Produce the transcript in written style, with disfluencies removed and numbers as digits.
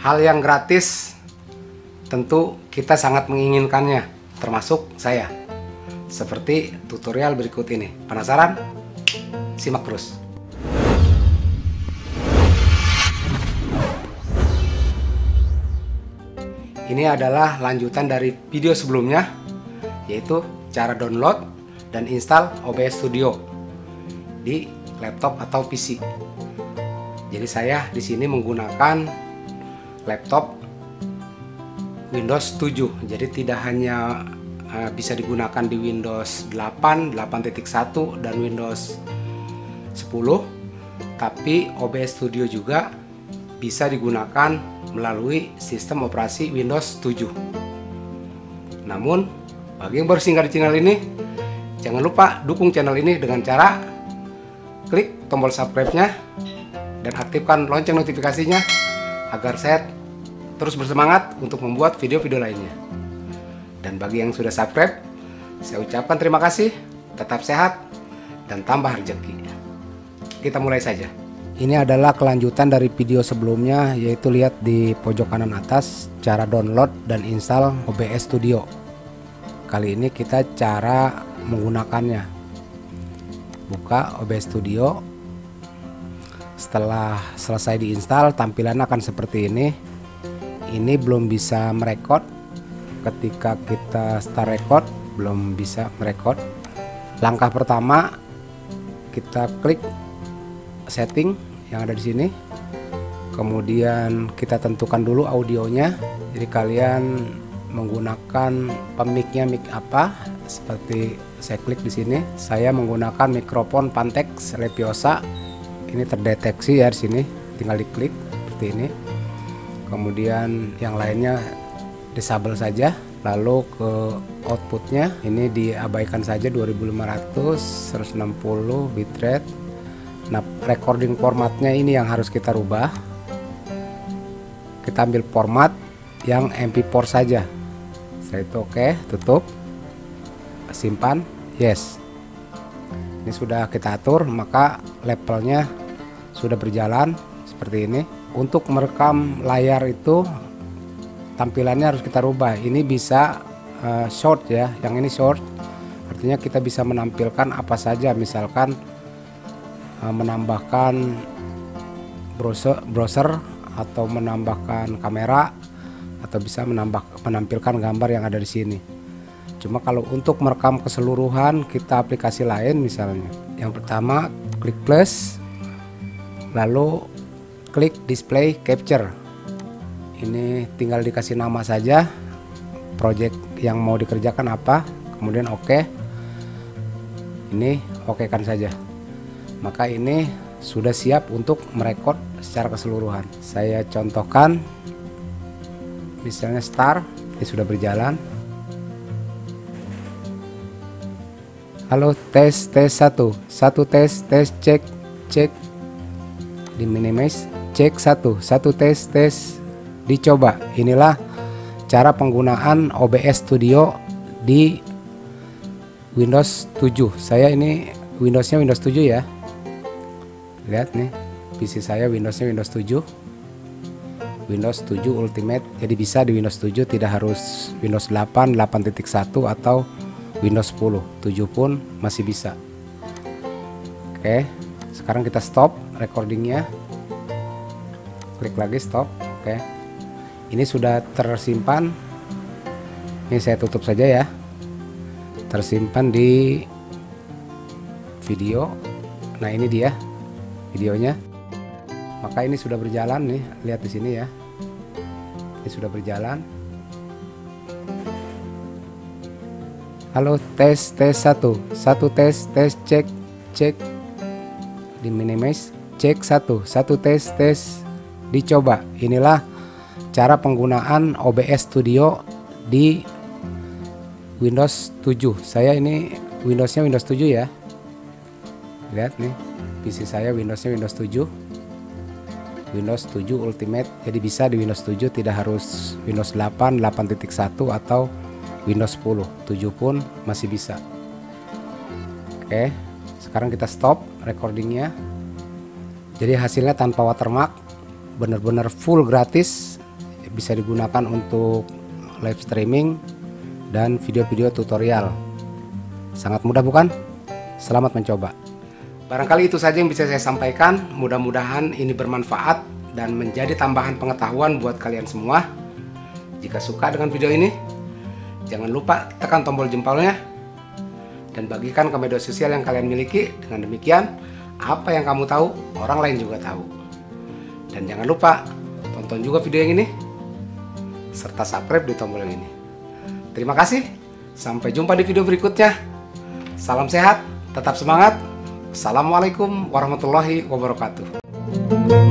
Hal yang gratis tentu kita sangat menginginkannya, termasuk saya. Seperti tutorial berikut ini. Penasaran? Simak terus. Ini adalah lanjutan dari video sebelumnya, yaitu cara download dan install OBS Studio di laptop atau PC. Jadi saya di sini menggunakan laptop Windows 7. Jadi tidak hanya bisa digunakan di Windows 8, 8.1 dan Windows 10, tapi OBS Studio juga bisa digunakan melalui sistem operasi Windows 7. Namun, bagi yang baru singgah di channel ini, jangan lupa dukung channel ini dengan cara klik tombol subscribe-nya dan aktifkan lonceng notifikasinya agar saya terus bersemangat untuk membuat video-video lainnya. Dan bagi yang sudah subscribe, saya ucapkan terima kasih, tetap sehat, dan tambah rezeki. Kita mulai saja. Ini adalah kelanjutan dari video sebelumnya, yaitu lihat di pojok kanan atas cara download dan install OBS Studio. Kali ini kita cara menggunakannya. Buka OBS Studio. Setelah selesai diinstal, tampilannya akan seperti ini. Ini belum bisa merekod. Ketika kita start record, belum bisa merekod. Langkah pertama, kita klik setting yang ada di sini. Kemudian kita tentukan dulu audionya. Jadi kalian menggunakan mic-nya mic apa? Seperti saya klik di sini. Saya menggunakan mikrofon Pantex Lepiosa. Ini terdeteksi ya di sini. Tinggal diklik seperti ini. Kemudian yang lainnya disable saja. Lalu ke outputnya ini diabaikan saja 2500 160 bitrate. Nah, recording formatnya ini yang harus kita rubah. Kita ambil format yang MP4 saja. Setelah itu oke, tutup, simpan, yes. Ini sudah kita atur, maka levelnya sudah berjalan seperti ini. Untuk merekam layar itu tampilannya harus kita rubah. Ini bisa short ya, yang ini short. Artinya kita bisa menampilkan apa saja, misalkan menambahkan browser atau menambahkan kamera atau bisa menampilkan gambar yang ada di sini. Cuma kalau untuk merekam keseluruhan kita aplikasi lain misalnya. Yang pertama klik plus, lalu klik display capture. Ini tinggal dikasih nama saja, project yang mau dikerjakan apa, kemudian oke. Ini oke kan saja. Maka ini sudah siap untuk merekod secara keseluruhan. Saya contohkan, misalnya start, ini sudah berjalan. Halo, tes 1 tes cek di minimize, cek 1 tes dicoba. Inilah cara penggunaan OBS Studio di Windows 7. Saya ini Windowsnya Windows 7 ya. Lihat nih, PC saya Windowsnya Windows 7, Windows 7 Ultimate. Jadi bisa di Windows 7, tidak harus Windows 8, 8.1 atau Windows 10. 7 pun masih bisa. Oke, sekarang kita stop recordingnya. Klik lagi stop. Oke, ini sudah tersimpan. Ini saya tutup saja ya. Tersimpan di video. Nah, ini dia videonya. Maka ini sudah berjalan nih, lihat di sini ya. Ini sudah berjalan. Halo, tes 1 tes cek di minimize, cek 1 tes dicoba. Inilah cara penggunaan OBS Studio di Windows 7. Saya ini Windowsnya Windows 7 ya. Lihat nih, PC saya Windowsnya Windows 7, Windows 7 Ultimate. Jadi bisa di Windows 7, tidak harus Windows 8, 8.1 atau Windows 10. 7 pun masih bisa. Oke, sekarang kita stop recordingnya. Jadi hasilnya tanpa watermark, benar-benar full gratis bisa digunakan untuk live streaming dan video-video tutorial. Sangat mudah bukan? Selamat mencoba. Barangkali itu saja yang bisa saya sampaikan. Mudah-mudahan ini bermanfaat dan menjadi tambahan pengetahuan buat kalian semua. Jika suka dengan video ini, jangan lupa tekan tombol jempolnya dan bagikan ke media sosial yang kalian miliki. Dengan demikian, apa yang kamu tahu, orang lain juga tahu. Dan jangan lupa tonton juga video yang ini serta subscribe di tombol yang ini. Terima kasih. Sampai jumpa di video berikutnya. Salam sehat, tetap semangat. Assalamualaikum warahmatullahi wabarakatuh.